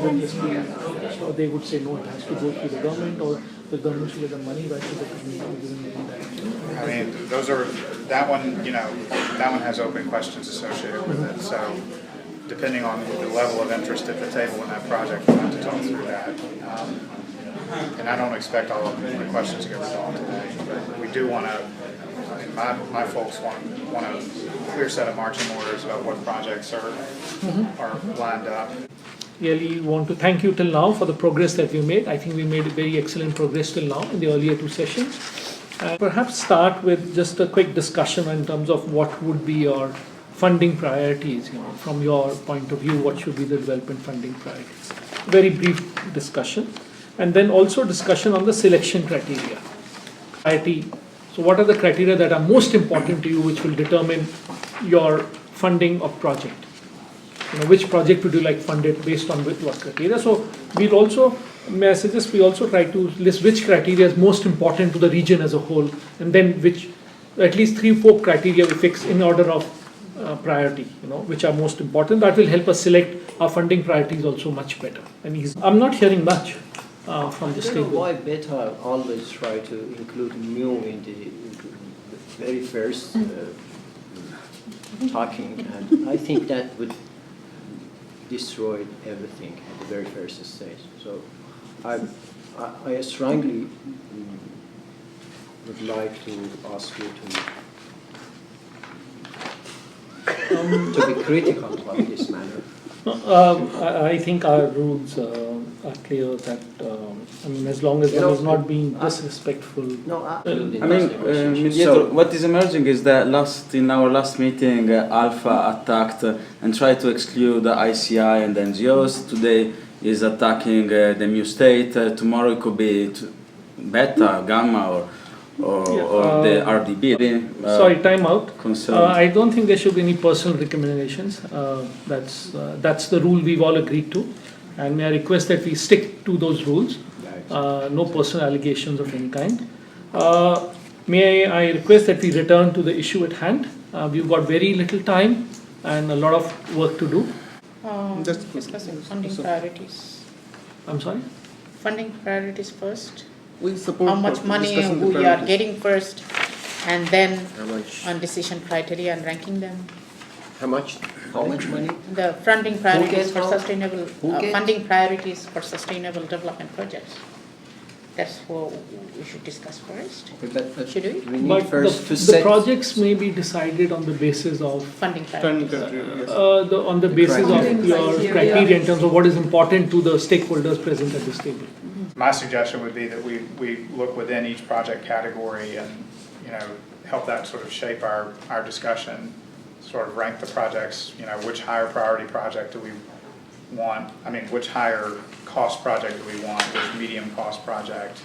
how it is being, so they would say no, it has to go through the government, or the government should get the money, why should the community be given the direction? I mean, that one has open questions associated with it, so depending on the level of interest at the table in that project, we'll have to talk through that. And I don't expect all of the questions to get resolved today, but we do want to, I mean, my folks want a clear set of marching orders about what projects are lined up. Really want to thank you till now for the progress that we made. I think we made very excellent progress till now in the earlier two sessions. Perhaps start with just a quick discussion in terms of what would be your funding priorities, from your point of view, what should be the development funding priorities. Very brief discussion. And then also discussion on the selection criteria. So what are the criteria that are most important to you, which will determine your funding of project? Which project would you like funded based on what criteria? So we'll also, may I suggest, we also try to list which criteria is most important to the region as a whole, and then which, at least 3-4 criteria we fix in order of priority, which are most important. That will help us select our funding priorities also much better. And I'm not hearing much from this table. I don't know why Beta always try to include mu in the very first talking, and I think that would destroy everything at the very first stage. So I strongly would like to ask you to be critical about this matter. I think our rules are clear that, as long as one is not being disrespectful. No, absolutely. Mediator, what is emerging is that in our last meeting, Alpha attacked and tried to exclude the ICI and the NGOs. Today is attacking the Mu State. Tomorrow it could be Beta, Gamma, or the RDB. Sorry, time out. I I don't think there should be any personal recommendations. That's the rule we've all agreed to. And may I request that we stick to those rules. No personal allegations of any kind. May I request that we return to the issue at hand. We've got very little time and a lot of work to do. Just discussing funding priorities. I'm sorry? Funding priorities first. We support How much money discussing the we are priorities. getting first, and then How much? on decision criteria and ranking them. How much? How much money? The funding priorities gets for how? sustainable Who gets? funding priorities for sustainable development projects. That's what we should discuss first. But Should we? We need But first to the set projects may be decided on the basis of Funding Funding priorities. criteria, yes. on the basis of criteria. your criteria in terms of what is important to the stakeholders present at this table. My suggestion would be that we look within each project category and, help that sort of shape our discussion, sort of rank the projects, which higher priority project do we want, which higher cost project do we want, which medium cost project.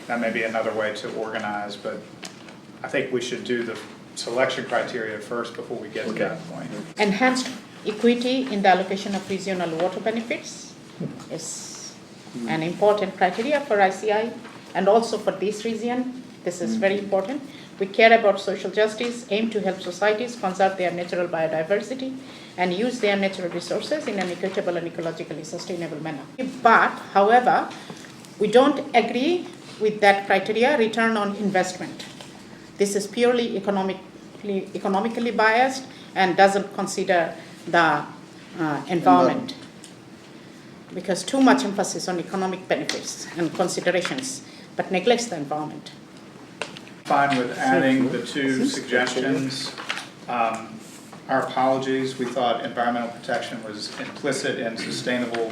That may be another way to organize, but I think we should do the selection criteria first before we get to that point. Enhanced equity in the allocation of regional water benefits is an important criteria for ICI and also for this region. This is very important. We care about social justice, aim to help societies conserve their natural biodiversity and use their natural resources in an equitable and ecologically sustainable manner. But, however, we don't agree with that criteria, return on investment. This is purely economically biased and doesn't consider the environment, because too much emphasis on economic benefits and considerations, but neglects the environment. Fine with adding the two suggestions. Our apologies, we thought environmental protection was implicit in sustainable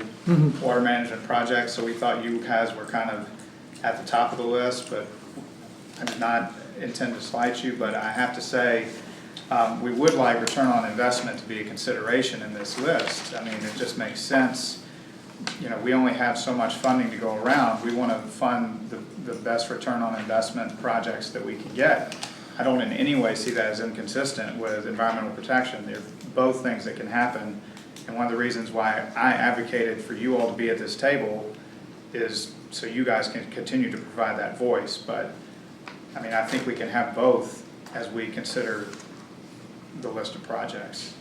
water management projects, so we thought you guys were kind of at the top of the list, but I did not intend to slight you, but I have to say, we would like return on investment to be a consideration in this list. It just makes sense. We only have so much funding to go around. We want to fund the best return on investment projects that we can get. I don't in any way see that as inconsistent with environmental protection. They're both things that can happen. And one of the reasons why I advocated for you all to be at this table is so you guys can continue to provide that voice. But I think we can have both as we consider the list of projects.